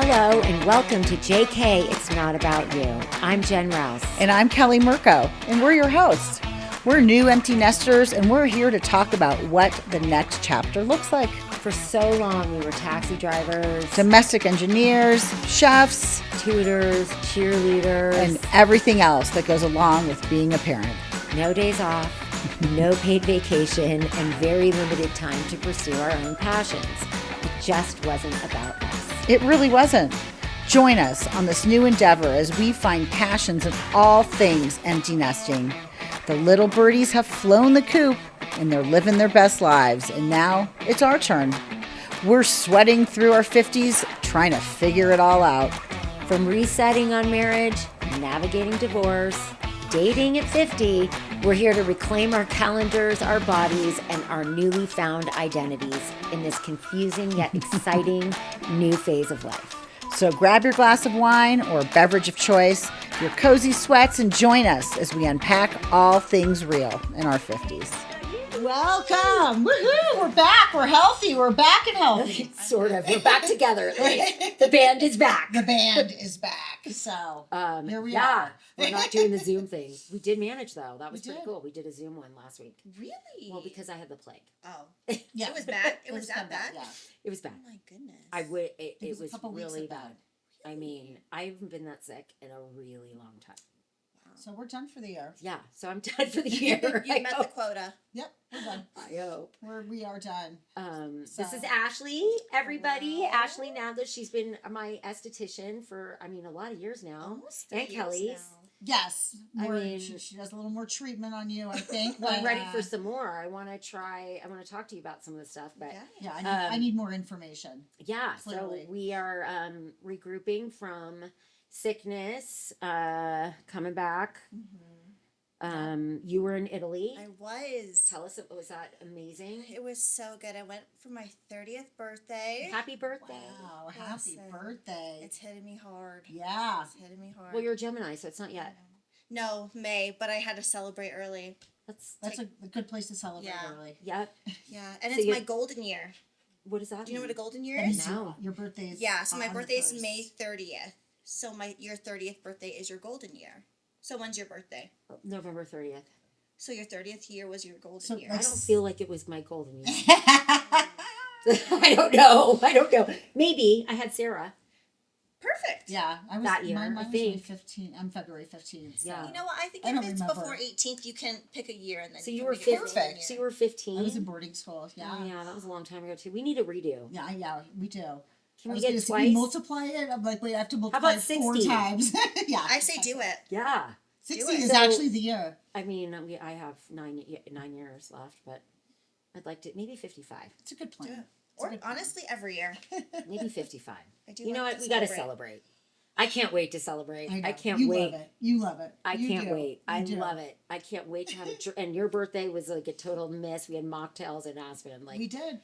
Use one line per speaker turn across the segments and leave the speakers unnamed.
Hello and welcome to JK It's Not About You. I'm Jen Rouse.
And I'm Kelly Mirko, and we're your hosts. We're new empty nesters, and we're here to talk about what the next chapter looks like.
For so long, we were taxi drivers,
Domestic engineers, chefs,
tutors, cheerleaders,
and everything else that goes along with being a parent.
no days off, no paid vacation, and very limited time to pursue our own passions. It just wasn't about us.
It really wasn't. Join us on this new endeavor as we find passions in all things empty nesting. The little birdies have flown the coop and they're living their best lives, and now it's our turn. We're sweating through our 50s trying to figure it all out.
From resetting on marriage, navigating divorce, dating at 50, we're here to reclaim our calendars, our bodies, and our newly found identities in this confusing yet exciting new phase of life.
So grab your glass of wine or beverage of choice, your cozy sweats, and join us as we unpack all things real in our 50s. Welcome! Woohoo! We're back. We're healthy. We're back and healthy.
Sort of. We're back together. The band is back.
The band is back. So here we
yeah,
are.
we're not doing the Zoom thing. We did manage though. That was
We
pretty
did.
cool. We did a Zoom one last week.
Really?
Well, because I had the plague.
Oh,
Yeah.
it was bad. It was that bad.
Yeah.
It was bad.
Oh my goodness.
I would. It
was a
was
couple weeks
really
of that.
bad. I mean, I haven't been that sick in a really long time.
So we're done for the year.
Yeah, so I'm done for the year.
You
I
met the
hope.
quota.
Yep, we're done.
I hope.
We are done.
This is Ashley, everybody.
Hello.
Ashley Nadler. She's been my esthetician for, a lot of years now.
Almost 3
And
years
Kelly's.
now.
Yes.
I
More-
mean-
she does a little more treatment on you, I think.
Well, I'm
but,
ready for some more. I want to talk to you about some of the stuff, but
Yeah.
Yeah, I need more information.
yeah,
Clearly.
so we are regrouping from sickness, coming back. You were in Italy.
I was.
Tell us, was that amazing?
It was so good. I went for my 30th birthday.
Happy birthday.
Wow, happy
Listen,
birthday.
It's hitting me hard.
Yeah.
It's hitting me hard.
Well, you're a Gemini, so it's not yet.
No, May, but I had to celebrate early.
That's a good place to celebrate
Yeah.
early.
Yep.
Yeah, and
So
it's
you-
my golden year.
What does that
Do you know what a
mean?
golden year
That
is?
means
No.
your birthday is
Yeah, so my
on the
birthday is
first.
May 30th. So your 30th birthday is your golden year. So when's your birthday?
November 30th.
So your 30th year was your golden
So
year.
I
that's-
don't feel like it was my golden year. I don't know. Maybe I had Sarah.
Perfect.
Yeah, I was
That year,
mine
I
was May
think.
15th. I'm February 15th. So.
Yeah.
You know what? I think
I
if
don't
it's
remember.
before 18th, you can pick a year and then.
So
you
you
can
were
make it
15.
golden
So
year.
you were 15.
I was in boarding school. Yeah.
Oh, yeah, that was a long time ago too. We need a redo.
Yeah, we do.
Can
I
we
was
get
gonna say,
twice?
we multiply it. I'm like, wait, I have to multiply
about
it 4
60?
times. Yeah.
I say do it.
Yeah.
60
do it.
is
So-
actually the year.
I mean, I have 9 years left, but I'd like to maybe 55.
It's a good plan.
Do it.
It's a
Or
good plan.
honestly, every year.
Maybe 55.
I do.
You know
like
what?
to
We got to
celebrate.
celebrate. I can't wait to celebrate.
I know.
I can't
you
wait.
Love it. You love it.
I
You
can't
do.
wait.
You
I
do.
love it. I can't wait to have a and your birthday was like a total miss. We had mocktails in Aspen. Like
We did.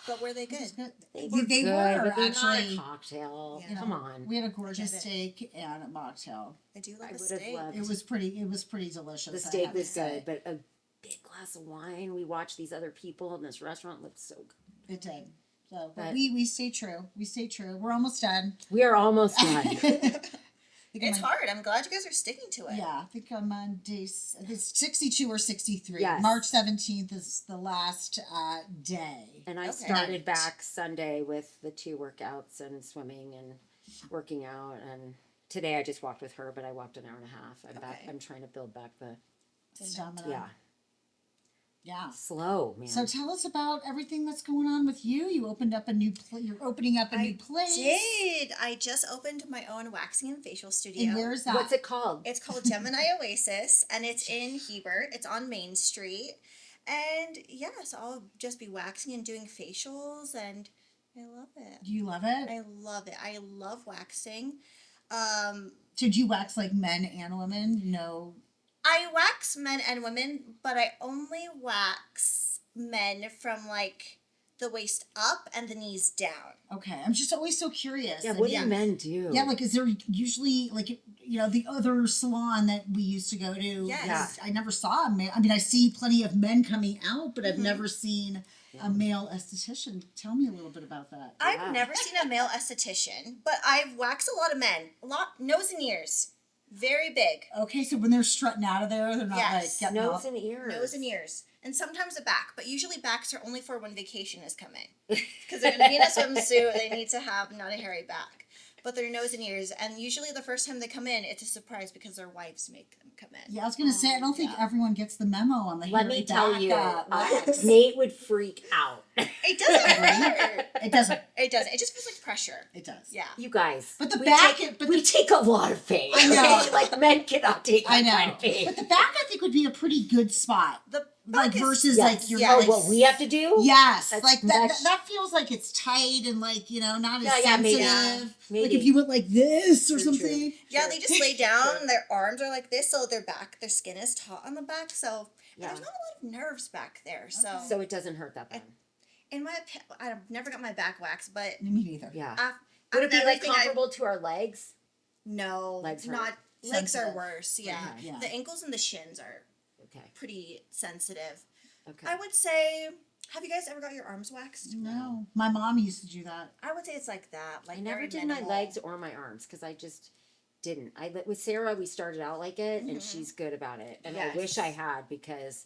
But were they
It was
good?
good.
they were
They
good,
were
but they're
actually.
not a cocktail.
Yeah.
Come on.
We had a gorgeous
Get it.
steak and a mocktail.
I do
I
love the
would have
steak.
loved
It was pretty delicious.
the
I
steak
have to
was
say.
good, but a big glass of wine. We watched these other people in this restaurant look so good.
It did. So,
But-
but we stay true. We stay true. We're almost done.
We are almost done.
I think
It's
I'm on-
hard. I'm glad you guys are sticking to it.
Yeah, I think I'm on it's 62 or 63.
Yes.
March 17th is the last day.
And I
Okay.
started back Sunday with the 2 workouts and swimming and working out. And today I just walked with her, but I walked an hour and a half. I'm back.
Okay.
I'm trying to build back the
Stamina.
yeah
Yeah.
slow man.
So tell us about everything that's going on with you. You opened up a new you're opening up a new place.
Did I just opened my own waxing and facial studio?
And where is that?
What's it called?
It's called Gemini Oasis, and it's in Heber. It's on Main Street, and so I'll just be waxing and doing facials, and I love it.
Do you love it?
I love it. I love waxing.
Did you wax like men and women? No.
I wax men and women, but I only wax men from like the waist up and the knees down.
Okay. I'm just always so curious.
Yeah,
And
what do men do?
Yeah, like is there usually like the other salon that we used to go to?
Yes.
Yeah.
I never saw a man. I mean, I see plenty of men coming out, but I've
Mhm.
never seen a male esthetician. Tell me a little bit about that.
I've never seen a male esthetician, but I've waxed a lot of men. A lot nose and ears. Very big.
Okay, so when they're strutting out of there, they're not
Yes.
like getting
Nose
all...
and ears.
Nose and ears. And sometimes the back, but usually backs are only for when vacation is coming. Because they're going to be in a swimsuit, they need to have not a hairy back. But their nose and ears, and usually the first time they come in, it's a surprise because their wives make them come in.
Yeah, I was going to say, I don't think everyone gets the memo on the
Let
hairy
me tell
back,
you,
wax.
Nate would freak out.
It doesn't hurt.
It doesn't.
It doesn't. It just feels like pressure.
It does.
Yeah.
You guys.
But the
we
back...
Take,
but
we take a lot of pain.
I know.
Okay? Like, men cannot take that
I know.
kind of pain.
But the back, I think, would be a pretty good spot.
The
Like,
back is-
versus,
Yes.
like, your...
Yeah.
Oh,
like,
what we have to do?
Yes,
That's-
like that,
that's-
that feels like it's tight and like, you know, not as
Yeah, maybe.
sensitive.
Maybe.
Like if you went like this or
True,
something.
Yeah, they just lay down,
Sure.
and their arms are like this, so their skin is taut on the back, so
Yeah.
there's not a lot of nerves back there.
So it doesn't hurt that bad.
In my opinion, I've never got my back waxed, but
Me neither.
Yeah.
would
Would it be like comparable to our legs?
No,
Legs hurt.
not legs are
Sensitive.
worse. Yeah.
Okay, yeah.
The ankles and the shins are
Okay.
pretty sensitive.
Okay.
I would say, have you guys ever got your arms waxed?
No. My mom used to do that.
I would say it's like that. Like
I never
very
did
minimal.
my legs or my arms because I just didn't. With Sarah, we started out like it, and she's good about it. And I wish I
Yes.
had because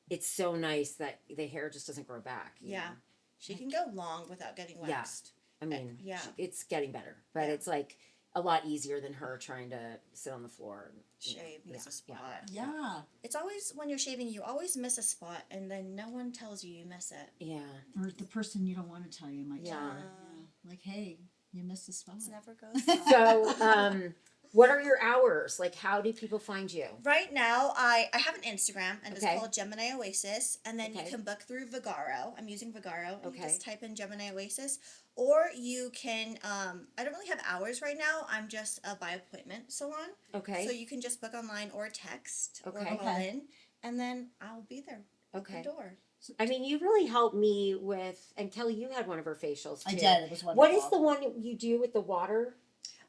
it's so nice that the hair just doesn't grow back. you
Yeah,
know?
she can go long without getting
Yeah.
waxed.
I mean,
Yeah.
it's getting better, but it's like a lot easier than her trying to sit on the floor and
Shave, miss a spot.
Yeah.
It's always when you're shaving, you always miss a spot, and then no one tells you miss it.
Yeah.
Or the person you don't want to tell you might tell
Yeah.
you. Like, hey, you missed a spot.
It never goes.
So, what are your hours? Like, how do people find you?
Right now, I have an Instagram, and
Okay.
it's called Gemini Oasis, and then
Okay.
you can book through Vigaro. I'm using Vigaro. And
Okay.
You just type in Gemini Oasis, or you can. I don't really have hours right now. I'm just a by appointment salon.
Okay.
So you can just book online or text or
Okay.
call in, and then I'll be there at
Okay.
the door.
I mean, you really helped me with, and Kelly, you had one of her facials too.
I did. It was wonderful.
What is the one you do with the water?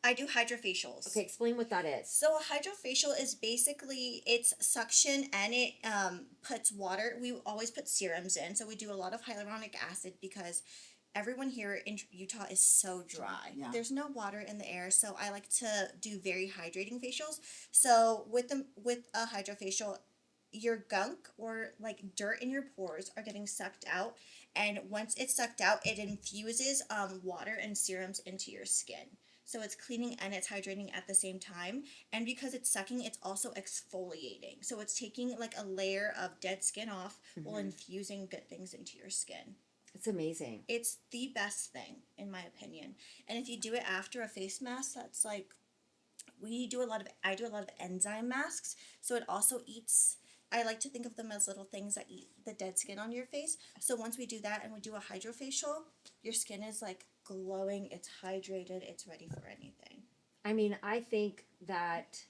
I do hydrofacials.
Okay, explain what that is.
So a hydrofacial is basically it's suction and it puts water. We always put serums in, so we do a lot of hyaluronic acid because everyone here in Utah is so dry.
Yeah.
There's no water in the air, so I like to do very hydrating facials. So with a hydrofacial, your gunk or like dirt in your pores are getting sucked out, and once it's sucked out, it infuses water and serums into your skin. So it's cleaning and it's hydrating at the same time. And because it's sucking, it's also exfoliating. So it's taking like a layer of dead skin off while infusing good things into your skin.
It's amazing.
It's the best thing, in my opinion. And if you do it after a face mask, that's like, I do a lot of enzyme masks. So it also eats, I like to think of them as little things that eat the dead skin on your face. So once we do that and we do a hydrofacial, your skin is like glowing, it's hydrated, it's ready for anything.
I mean, I think that.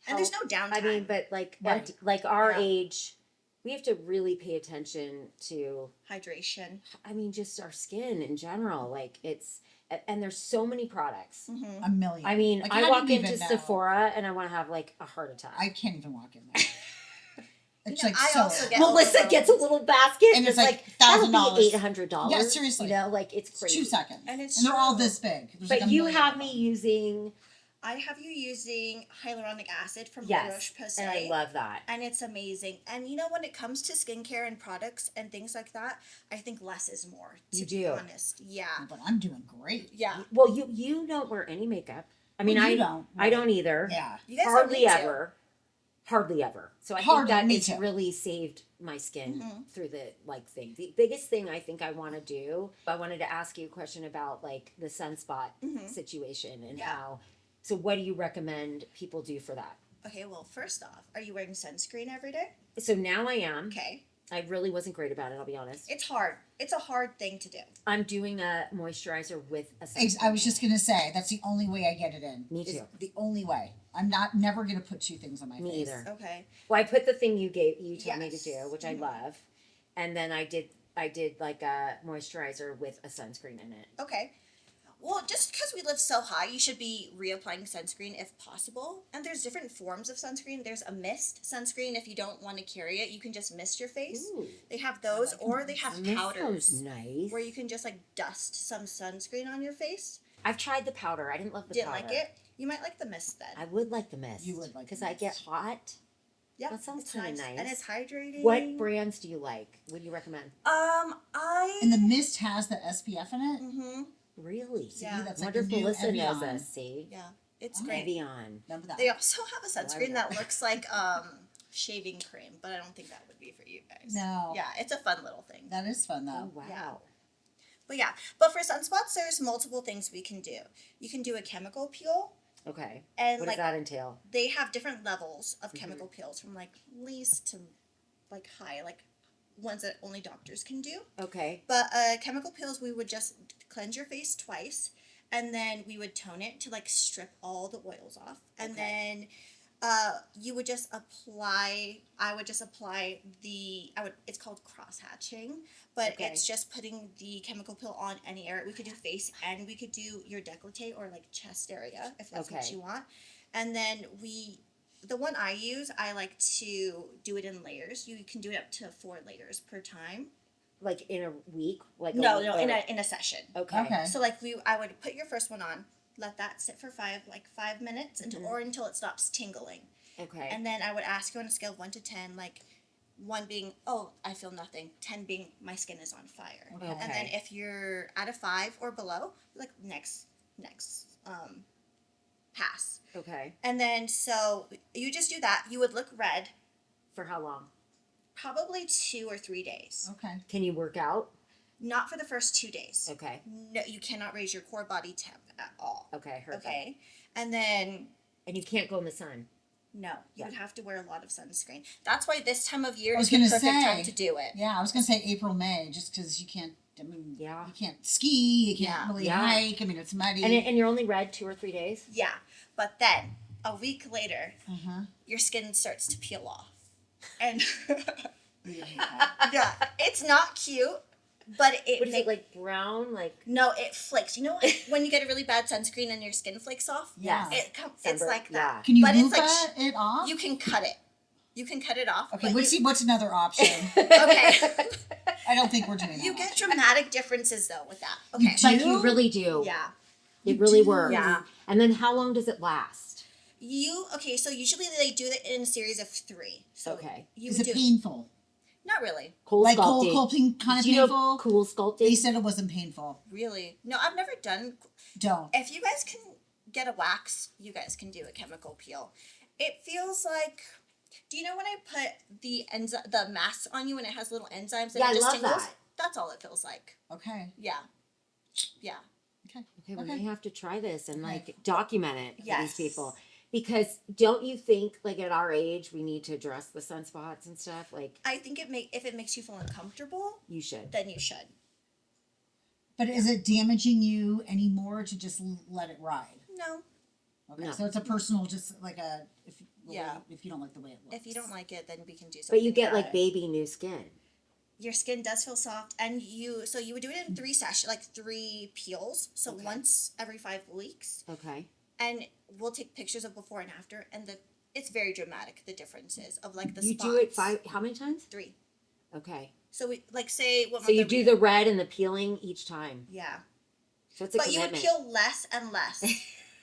And there's no downtime.
I mean, but like,
Right.
like our
Yeah.
age, we have to really pay attention to.
Hydration.
I mean, just our skin in general. Like and there's so many products.
A million.
I mean,
Like,
I
how
walk
do you even
into
know?
Sephora and I want to have like a heart attack.
I can't even walk in there. It's
You know,
like
I
so.
also get
Melissa
overwhelmed.
gets a little basket
And it's
that's
like
that'll
$1,000.
be $800.
Yeah, seriously.
You know, like it's crazy.
2 seconds.
And it's
they're all
true.
this big. There's
But
like a
you
million
have
of
me
them.
using
I have you using hyaluronic acid from
yes,
Roche-Posay.
and I love that.
And it's amazing. And you know, when it comes to skincare and products and things like that, I think less is more. To
You
be
do.
honest. Yeah.
But I'm doing great.
Yeah.
Well, you don't wear any makeup. I mean,
Well,
I
you don't,
I don't either.
Yeah.
You guys don't
Hardly
need to.
ever. Hardly ever. So I
Hardly,
think that
me
it's
too.
really saved my skin
Mhm.
through the like thing. The biggest thing I think I want to do, I wanted to ask you a question about like the sunspot
Mhm.
situation and
Yeah.
how. So what do you recommend people do for that?
Okay, well, first off, are you wearing sunscreen every day?
So now I am.
Okay.
I really wasn't great about it, I'll be honest.
It's hard. It's a hard thing to do.
I'm doing a moisturizer with a
I was just gonna say that's the only way I get it in.
Me
is
too.
The only way. I'm never gonna put 2 things on my
Me
face.
either.
Okay.
Well, I put the thing you told me to
Yes.
do, which I
Mhm.
love. And then I did like a moisturizer with a sunscreen in it.
Okay. Well, just because we live so high, you should be reapplying sunscreen if possible. And there's different forms of sunscreen. There's a mist sunscreen. If you don't want to carry it, you can just mist your face.
Ooh.
They have those, or they have
This
powders
sounds nice.
where you can just like dust some sunscreen on your face.
I've tried the powder. I didn't love the
Didn't
powder.
like it? You might like the mist then.
I would like the mist.
You would like
because
the
I get
mist.
hot.
Yeah,
That sounds
it's
kind of nice.
and it's hydrating.
What brands do you like? What do you recommend?
And the mist has the SPF in it.
Mm-hmm.
Really?
Yeah.
That's like
Wonder
the
if
new
Melissa knows
Evian.
us. See,
Yeah, it's
Oh.
great.
Evian.
Remember that?
They also have a sunscreen
know.
that looks like shaving cream, but I don't think that would be for you guys.
No.
Yeah, it's a fun little thing.
That is fun
Oh
though.
wow.
But for sunspots, there's multiple things we can do. You can do a chemical peel,
Okay.
and
What
like
does that entail?
they have different levels of
Mm-hmm.
chemical peels, from like least to like high, like ones that only doctors can do.
Okay.
But chemical peels, we would just cleanse your face twice, and then we would tone it to like strip all the oils off, and
Okay.
then you would just apply. I would just apply It's called cross hatching, but
Okay.
it's just putting the chemical peel on any area. We could do face, and we could do your décolleté or like chest area if that's what
Okay.
you want, and then the one I use, I like to do it in layers. You can do it up to 4 layers per time.
Like in a week? Like
No,
a week,
no,
or-
in a session.
Okay.
Okay.
So like I would put your first one on, let that sit for 5 minutes until it stops tingling,
Okay.
and then I would ask you on a scale of 1 to 10, like 1 being I feel nothing, 10 being my skin is on fire,
Okay.
and then if you're at a 5 or below, like next pass,
Okay.
and then so you just do that. You would look red,
For how long?
probably 2 or 3 days.
Okay.
Can you work out?
Not for the first 2 days.
Okay.
No, you cannot raise your core body temp at all.
Okay. Heard that.
Okay. And then,
And you can't go in the sun.
no, you
Yeah.
would have to wear a lot of sunscreen. That's why this time of year
I was
is the
gonna
perfect
say.
time to do it.
Yeah, I was gonna say April, May, just because you can't. I mean,
Yeah.
you can't ski. You can't
Yeah.
really
Yeah.
hike. I mean, it's muddy.
And you're only red 2 or 3 days.
Yeah. But then, a week later,
Uh-huh.
your skin starts to peel off. And,
Yeah.
yeah, it's not cute, but it
What is
makes...
it like brown? Like
No, it flakes. You know when you get a really bad sunscreen and your skin flakes off?
Yeah.
It's
Sunburn,
like that.
yeah.
Can you
But
move
it's like
it off?
you can cut it. You can cut it off.
Okay.
but
What's another option?
okay.
I don't think we're doing that.
You
one.
get dramatic differences though with that.
You
Okay.
do?
Like you really do.
Yeah.
It
You
really
do.
works.
Yeah.
And then how long does it last?
So usually they do it in a series of 3. So
Okay.
you
Is
would
it
do
painful?
not really.
Cool
Like
sculpting.
cold sculpting kind of
Do you know
painful?
cool sculpting?
They said it wasn't painful.
Really. No, I've never done
Don't.
if you guys can get a wax, you guys can do a chemical peel. It feels like do you know when I put the mask on you and it has little enzymes and
Yeah,
it
I
just
love
tingles?
that.
That's all it feels like.
Okay.
Yeah. Yeah.
Okay.
Okay, we
Okay.
may have to try this and
Okay.
like document it for
Yes.
these people. Because don't you think like at our age we need to address the sunspots and stuff? Like
I think if it makes you feel uncomfortable,
you should.
then you should.
But is it damaging you anymore to just let it ride?
No.
Okay.
No.
So it's a personal, just like a
Yeah.
if you don't like the way it looks.
If you don't like it, then we can do something.
But you get
about
like
it.
baby new skin.
Your skin does feel soft, and you would do it in 3 sessions, like 3 peels. So
Okay.
once every 5 weeks,
Okay.
and we'll take pictures of before and after, and it's very dramatic the differences of like the
You
spots.
do it how many times?
3.
Okay.
So we like say what
So you
month are
do
we
the
in?
red and the peeling each time.
Yeah,
So it's a
but you would
commitment.
peel less and less.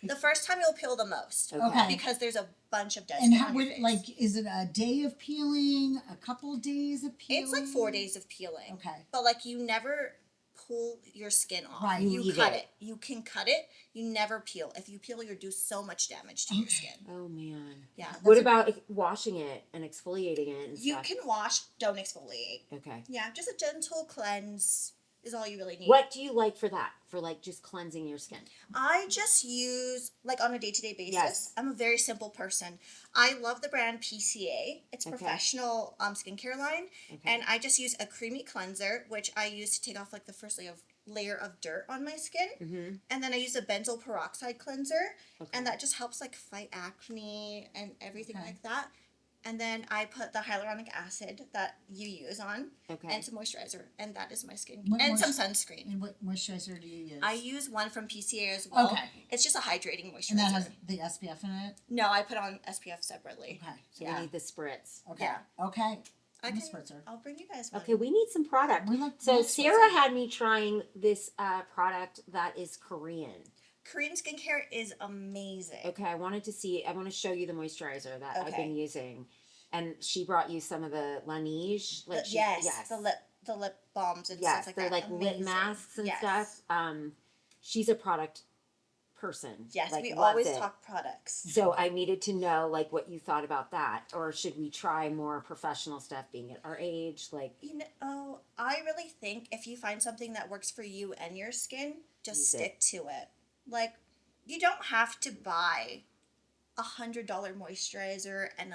The first time you'll peel the most
Okay.
because there's a bunch of dead
And
skin
how
on your
would
face.
like is it a day of peeling? A couple days of peeling?
It's like 4 days of peeling.
Okay.
But like you never pull your skin off.
Right.
You
Leave
cut
it.
it. You can cut it. You never peel. If you peel, you do so much damage to your skin.
Oh man.
Yeah.
What about washing it and exfoliating it and
You
stuff?
can wash, don't exfoliate.
Okay.
Yeah, just a gentle cleanse is all you really need.
What do you like for that? For like just cleansing your skin?
I just use, like on a day-to-day basis,
Yes.
I'm a very simple person. I love the brand PCA. It's a
Okay.
professional skincare line.
Okay.
And I just use a creamy cleanser, which I use to take off like the first layer of dirt on my skin.
Mm-hmm.
And then I use a benzoyl peroxide cleanser.
Okay.
And that just helps like fight acne and everything
Okay.
like that. and then I put the hyaluronic acid that you use on,
Okay.
and some moisturizer, and that is my skin,
What
and some
moist-
sunscreen.
And what moisturizer do you use?
I use one from PCA as well.
Okay.
It's just a hydrating moisturizer.
And that has the SPF in it?
No, I put on SPF separately.
Okay.
So
Yeah.
we need the spritz.
Okay.
Yeah.
Okay.
I
I'm a
can.
spritzer.
I'll bring you guys one.
Okay, we need some product.
We like
So
like
Sarah
spritzer.
had me trying this product that is Korean.
Korean skincare is amazing.
Okay, I want to show you the moisturizer that I've
Okay.
been using. And she brought you some of the Laneige. Like
Yes. The lip balms and
Yes,
stuff like
they're
that.
like lip
Amazing.
masks and
Yes.
stuff. She's a product person.
Yes,
like,
we
loves
always
it.
talk products.
So I needed to know like what you thought about that, or should we try more professional stuff? Being at our age, like
I really think if you find something that works for you and your skin, just
Use it.
stick to it. Like, you don't have to buy $100 moisturizer and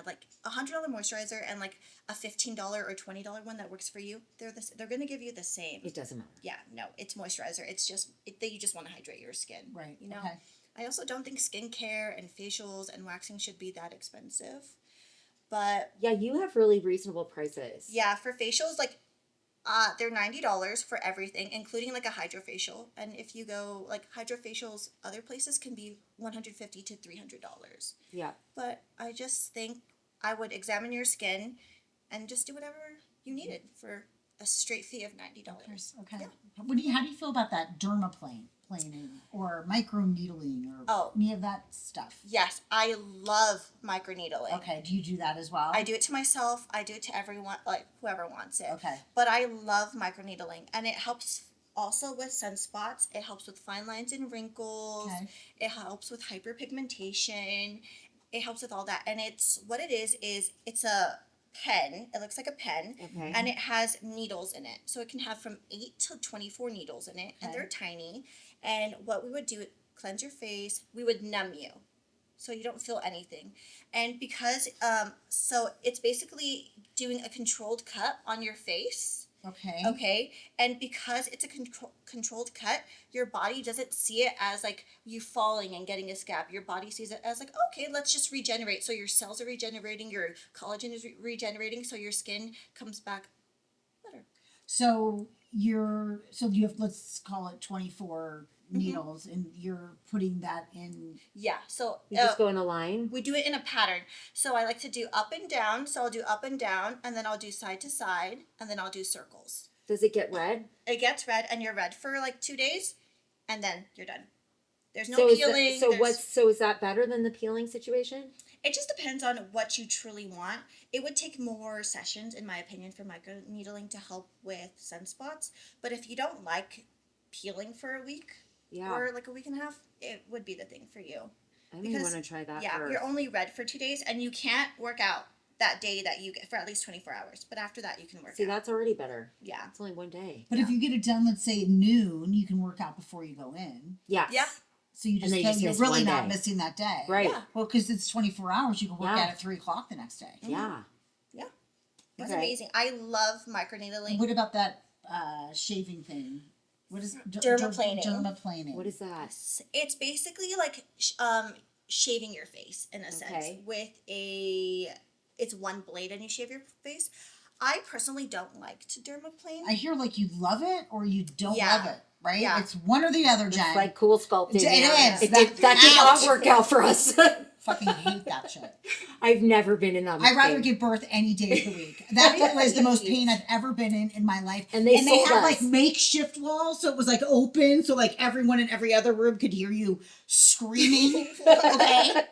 like a $15 or $20 one that works for you. They're gonna give you the same.
it doesn't matter.
Yeah, no, it's moisturizer. It's just that you just want to hydrate your skin.
Right.
You know.
Okay.
I also don't think skincare and facials and waxing should be that expensive. But
Yeah, you have really reasonable prices.
yeah, for facials, like they're $90 for everything, including like a hydrofacial. And if you go like hydrofacials, other places can be $150 to $300.
Yeah.
But I just think I would examine your skin and just do whatever you needed for a straight fee of $90.
Okay.
Yeah.
How do you feel about that dermaplaning or microneedling or any of that stuff?
Yes, I love microneedling.
Okay. Do you do that as well?
I do it to myself. I do it to everyone, like whoever wants it.
Okay.
But I love microneedling, and it helps also with sunspots. It helps with fine lines and wrinkles.
Okay.
It helps with hyperpigmentation. It helps with all that, and what it is it's a pen. It looks like a pen,
Okay.
and it has needles in it. So it can have from 8 to 24 needles in it, and
Okay.
they're tiny. And what we would do, cleanse your face. We would numb you, so you don't feel anything. And because so it's basically doing a controlled cut on your face.
Okay.
Okay, and because it's a controlled cut, your body doesn't see it as like you falling and getting a scab. Your body sees it as like, okay, let's just regenerate. So your cells are regenerating, your collagen is regenerating, so your skin comes back better.
So you have, let's call it 24 needles, and you're putting that in.
Yeah, so
You just go in a line.
we do it in a pattern. So I like to do up and down. So I'll do up and down, and then I'll do side to side, and then I'll do circles.
Does it get red?
It gets red, and you're red for like 2 days, and then you're done. There's no
So
peeling.
is that better than the peeling situation?
It just depends on what you truly want. It would take more sessions, in my opinion, for microneedling to help with sunspots. But if you don't like peeling for a week
Yeah.
or like a week and a half, it would be the thing for you.
I think I want to try that
Yeah,
first.
you're only red for 2 days, and you can't work out that day that you get for at least 24 hours. But after that, you can work
See,
out.
that's already better.
Yeah.
It's only one day.
But if you get it done, let's say at noon, you can work out before you go in.
Yes.
Yeah.
So you
And then you just
you're
miss
really
one
not
day.
missing that day.
Right.
Yeah.
Well, because it's 24 hours, you can work
Yeah.
out at 3:00 the next day.
Yeah.
Yeah. It's
Okay.
amazing. I love microneedling.
And what about that shaving thing? What is
Dermaplaning.
Dermaplaning.
What is that?
It's basically like shaving your face in a sense
Okay.
with it's one blade and you shave your face. I personally don't like to dermaplane.
I hear like you love it or you don't
Yeah.
love it, right?
Yeah.
It's one or the other, Jen.
It's like cool sculpting.
It is.
That did
Ouch.
not work out for us.
Fucking hate that shit.
I've never been in that.
I'd rather
thing.
give birth any day of the week. That was the most pain I've ever been in my life.
And they sold
had
us.
like makeshift walls, so it was like open, so like everyone in every other room could hear you screaming. Okay,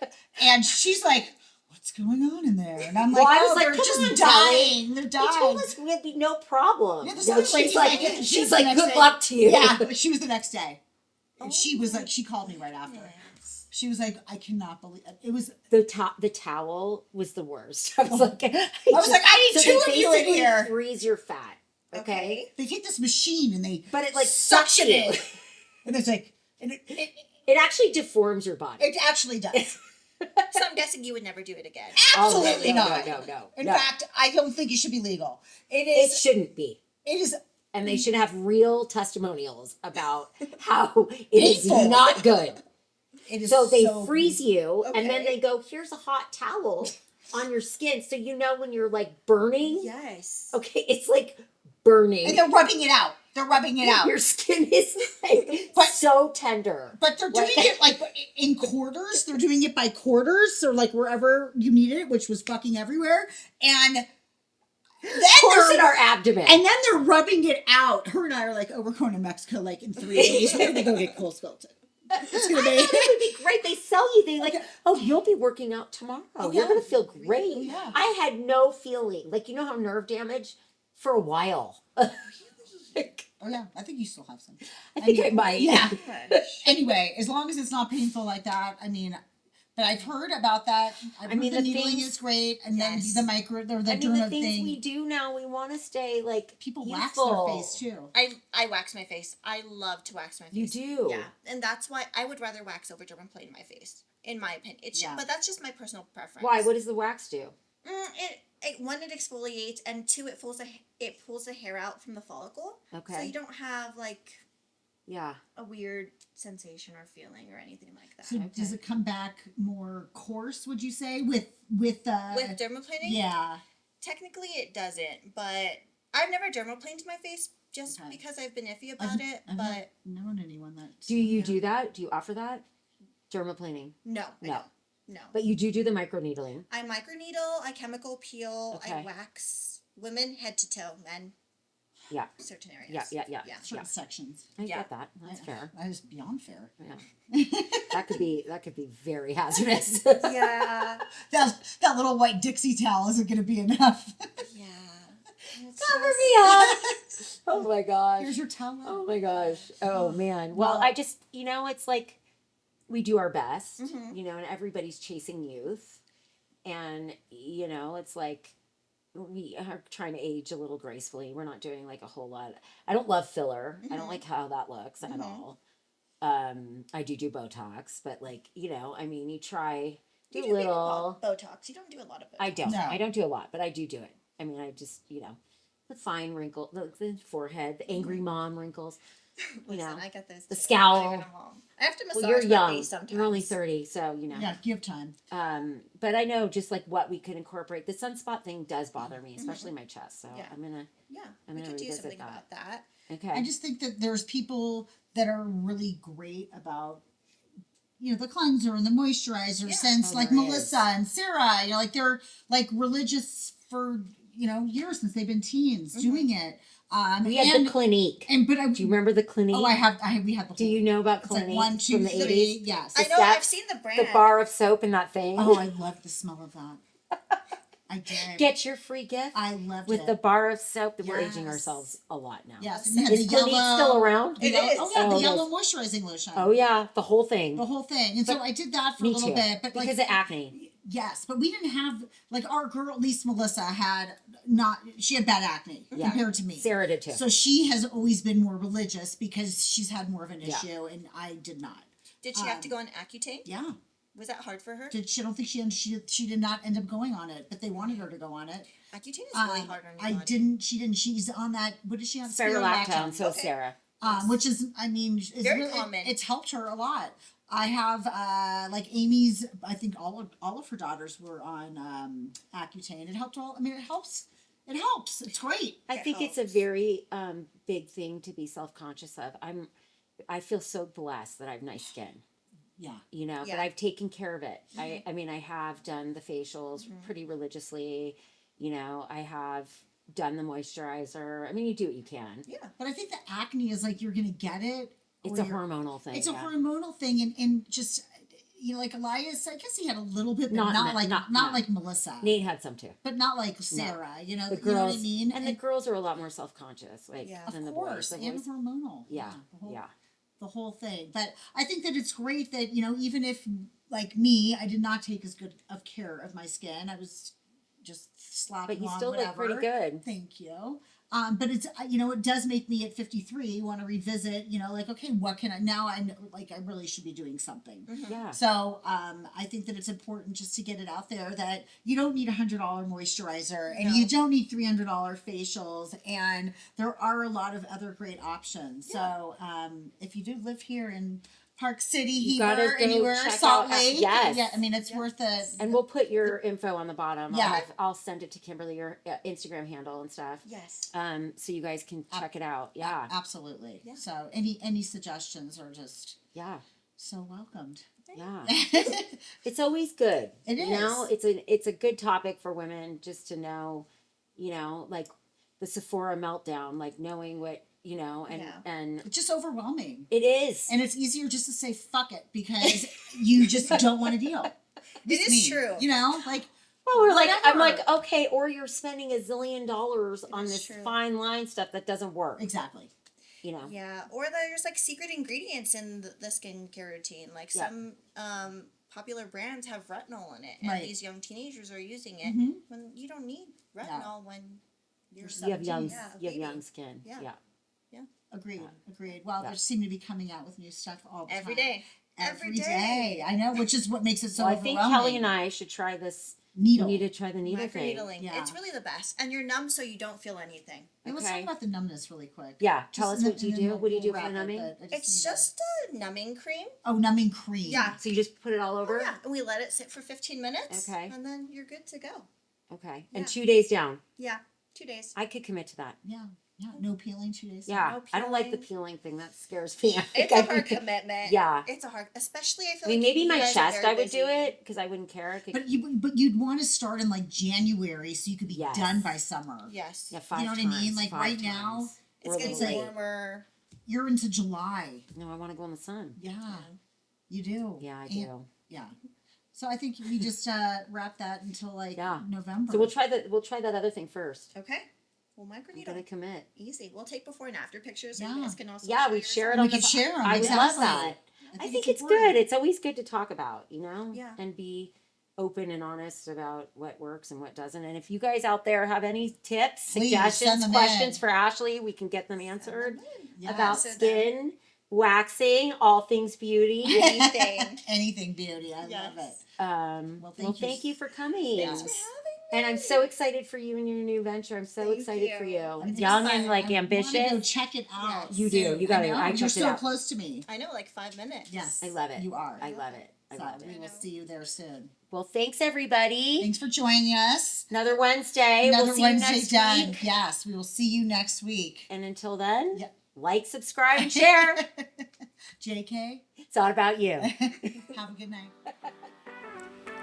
and she's like, "What's going on in there?" And I'm like,
Well, I was
"Oh,
like,
they're
come
just
on,
dying. They're
They
dying."
told us we'd be no problem.
Yeah, the
No,
second
she's
lady's
like,
she
she's
was the
like,
next
good
day.
luck to you.
Yeah, but she was the next day, and she was like, she called me right after.
Yes.
She was like, "I cannot believe it was."
The towel was the worst. I was like, I
was like, I need two
they
of you in
basically
here.
freeze your fat. Okay.
They take this machine and they
But it like
suction
sucks you.
it, and it's like, and
It actually deforms your body.
it actually does.
So I'm guessing you would never do it again.
Absolutely
no,
not.
No.
In fact, I don't think it should be legal. It
It
is.
shouldn't be.
It is.
And they should have real testimonials about how it is
Painful.
not good.
It is.
So they
so
freeze you, and then
Okay.
they go, here's a hot towel. on your skin, so you know when you're like burning.
Yes.
Okay, it's like burning.
And they're rubbing it out. They're rubbing it out.
Your skin is like
But-
so tender.
But they're doing it like in quarters. They're doing it by quarters, or like wherever you needed it, which was fucking everywhere. And then
Pores in our abdomen.
And then they're rubbing it out. Her and I are like, oh, we're going to Mexico like in 3 days. We're gonna go get coal sculpted. It's gonna
I
be.
thought it would be great. They sell you. They like,
Okay.
oh, you'll be working out tomorrow.
Oh,
You're
yeah.
gonna feel great.
Oh, yeah.
I had no feeling. Like, you know how nerve damage for a while.
Oh yeah, I think you still have some.
I think I might.
Yeah. Anyway, as long as it's not painful like that, I mean, but I've heard about that. I've heard
mean,
the
the
needling
things-
is great, and
Yes.
then the micro, the
I mean, the
derma
things
thing.
we do now, we want to stay like
People
youthful.
wax their face too.
I wax my face. I love to wax my face.
You do.
Yeah, and that's why I would rather wax over dermaplane my face, in my opinion. But that's just my personal preference.
Why? What does the wax do?
One, it exfoliates, and two, it pulls the hair out from the follicle.
Okay.
So you don't have like
Yeah.
a weird sensation or feeling or anything like that.
So does it come back more coarse? Would you say with
With dermaplaning?
Yeah.
Technically, it doesn't, but I've never dermaplaned my face just
Okay.
because I've been iffy about it.
I've
But
not known anyone that.
Do you do that? Do you offer that? Dermaplaning.
no, I
No.
don't. No.
But you do the microneedling.
I microneedle, I chemical peel, I
Okay.
wax women head to toe, men
Yeah.
certain areas.
Yeah.
certain sections?
I
Yeah.
get that. That's fair.
That is beyond fair.
Yeah. That could be very hazardous.
Yeah.
That little white Dixie towel isn't going to be enough.
Yeah.
Cover me up. Oh my gosh.
Here's your towel.
Oh my gosh. Oh man. Well,
Well-
I just, it's like we do our best,
Mhm.
and everybody's chasing youth. And, it's like we are trying to age a little gracefully. We're not doing like a whole lot. I don't love filler. I don't
Mhm.
like how that looks at
Mhm.
all. I do Botox, but like, you try, do
You
a
do
little.
Botox. You don't do a lot of Botox.
I don't.
No.
I don't do a lot, but I do it. I mean, I just, the fine wrinkle, the forehead, the angry mom wrinkles.
Listen, I get those.
the
too.
scowl.
I get 'em all. I have to massage
Well, you're
my
young.
face sometimes.
You're only 30, so,
Yeah, give time.
But I know just like what we could incorporate. The sunspot thing does bother me, especially my chest. So
Yeah.
I'm gonna.
Yeah,
I'm
we
gonna
could do
revisit
something
that.
about that.
Okay.
I just think that there's people that are really great about, the cleanser and the moisturizer
Yeah.
since
Oh,
like
there
Melissa and Sarah, like they're like religious for, years since they've been teens doing it.
we had the Clinique.
but I,
Do you remember the Clinique?
we had the
Do you know about
it's like
Clinique
1, 2,
from the
3,
80s?
yes.
I know.
steps,
I've seen the brand.
The bar of soap and that thing.
Oh, I love the smell of that. I did.
Get your free gift
I loved
with
it.
the bar of soap. We're aging
Yes.
ourselves a lot now.
Yes,
Is
and
Is
the
Clinique
yellow,
still around?
the
It
yellow-
is.
Oh yeah,
Oh,
the
it
yellow
is.
moisturizing lotion.
Oh yeah, the whole thing.
The whole thing. And so I did that for
Me
a little
too.
bit, but
Because
like
of acne.
yes, but we didn't have like our girl, at least Melissa she had bad acne
Yeah.
compared to me.
Sarah did too.
So she has always been more religious because she's had more of an
Yeah.
issue, and I did not.
Did she have to go on Accutane?
Yeah,
Was that hard for her?
I don't think she did not end up going on it, but they wanted her to go on it.
Accutane is really hard on your body.
She didn't. She's on that. What is she on?
Spirulactone. So
Okay.
Sarah.
Which is, is
Very
really,
common.
It's helped her a lot. I have like Amy's. I think all of her daughters were on Accutane. It helped all. I mean, it helps. It helps. It's great.
I
It
think it's a
helps.
very big thing to be self-conscious of. I feel so blessed that I have nice skin.
Yeah.
But
Yeah.
I've taken care of it. I mean, I have done the facials pretty religiously. I have done the moisturizer. I mean, you do what you can.
Yeah.
But I think the acne is like you're gonna get it.
It's
or
a
you're-
hormonal thing.
It's a
yeah.
hormonal thing, and just like Elias. I guess he had a little bit, but
Not-
not like
not-
not
no.
like Melissa.
Nate had some too.
But not like Sarah.
The
You know
girls,
what I mean?
and the girls are a lot more self-conscious, like
Yeah.
than
of
the
course,
boys. The
and
boys,
hormonal.
yeah,
the whole,
yeah.
the whole thing. But I think that it's great that, even if like me, I did not take as good of care of my skin. I was just slapping
But you
on
still
whatever.
look pretty good.
Thank you. But it's, it does make me at 53 want to revisit, like, okay, what can I, now I know, like, I really should be doing something.
Yeah.
So, I think that it's important just to get it out there that you don't need $100 moisturizer and
No.
you don't need $300 facials, and there are a lot of other great options.
Yeah.
So, if you do live here in Park City,
You gotta
Heber,
go
anywhere,
check
Salt
out-
Lake.
yes.
Yeah, I mean, it's worth it.
And we'll put your info on the bottom.
Yeah.
I'll send it to Kimberly, your Instagram handle and stuff.
Yes.
So you guys can check it out. Yeah.
Absolutely.
Yeah.
So any suggestions are just
Yeah.
so welcomed.
Yeah. It's always good.
It
You know,
is.
it's a good topic for women just to know, you know, like the Sephora meltdown, like knowing what, you know, and
It's just overwhelming.
it is.
And it's easier just to say fuck it because you just don't want to deal.
It is true.
You know, like
Well, we're like, I'm
whatever.
like, okay, or you're spending $1 zillion on
is
this
true.
fine line stuff that doesn't work.
Exactly.
You know.
Yeah, or there's like secret ingredients in the skincare routine. Like some popular brands have retinol in it, and
Right.
these young teenagers are using it when you don't need retinol when you're
You have young,
yeah,
you have
baby.
young skin.
Yeah.
Yeah.
Agreed. Well, they seem to be coming out with new stuff all the time.
Every day.
Every day. I know, which is what makes it so
Well, I think
overwhelming.
Kelly and I should try this.
Needle.
You need to try the needle thing.
Microneedling.
Yeah.
It's really the best, and you're numb, so you don't feel anything.
Hey, let's talk about the numbness really quick.
Yeah, tell us what you
and then
do. What do you do
we'll
for the
wrap it,
numbing?
but I
It's
need
just a numbing cream.
numbing cream.
Yeah.
So you just put it all over?
Yeah, and we let it sit for 15 minutes.
Okay.
And then you're good to go.
Okay.
Yeah.
And 2 days down.
Yeah, 2 days.
I could commit to that.
Yeah. No peeling 2 days.
Yeah.
No
I don't like the
peeling.
peeling thing. That scares me.
It's a hard commitment.
Yeah.
It's a hard, especially I feel
I mean,
like
maybe
you
my
guys are
chest
very
I would do
busy.
it because I wouldn't care. I could,
But you'd want to start in like January so you could be
Yes.
done by summer.
Yes.
yeah, 5
You know what I
times.
mean? Like
5
right now,
times.
It's
We're a
getting
little late.
warmer.
You're into July.
No, I want to go in the sun.
Yeah. You do.
Yeah, I
And-
do.
Yeah. So I think we just wrap that until like
Yeah.
November.
So we'll try that other thing first.
Okay. Well,
I'm
microneedle.
gonna commit.
Easy. We'll take before and after pictures. So
Yeah.
you guys can also
Yeah, we
yours
share it
on-
on
We
the.
could share 'em,
I would love
exactly.
that. I think it's
important.
good. It's always good to talk about, you know,
Yeah.
and be open and honest about what works and what doesn't. And if you guys out there have any tips,
Please,
suggestions,
send them
questions
in.
for Ashley, we can get them answered
Yes.
about
So
skin, waxing, all things beauty.
Anything.
Anything beauty. I
Yes.
love it.
Well, thank you for coming.
Thanks for
Yes.
having me.
And I'm so excited for you and your new venture. I'm so
Thank
excited
you.
for you.
I'm
Young
excited.
and like
I wanna
ambitious.
go check it out.
Yes.
You do.
soon.
You gotta.
know.
I
You're
checked it
so
out.
close to me.
I know, like 5 minutes.
Yes.
I love it.
You are.
I love it. I
So
love
we
it.
will see you there soon.
Well, thanks everybody.
Thanks for joining us.
Another Wednesday.
Another
we'll see
Wednesday
you next
done.
week.
Yes, we will see you next week.
And until then,
Yep.
like, subscribe, and share.
JK,
It's all about you.
have a good night.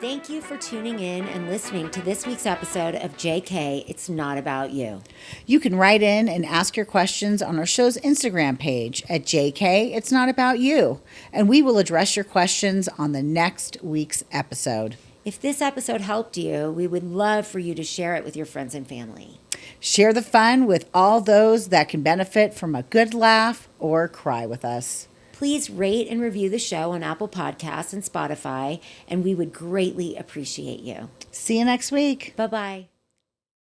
Thank you for tuning in and listening to this week's episode of JK, It's Not About You.
You can write in and ask your questions on our show's Instagram page at JK It's Not About You, and we will address your questions on the next week's episode.
If this episode helped you, we would love for you to share it with your friends and family.
Share the fun with all those that can benefit from a good laugh or cry with us.
Please rate and review the show on Apple Podcasts and Spotify, and we would greatly appreciate you.
See you next week.
Bye-bye.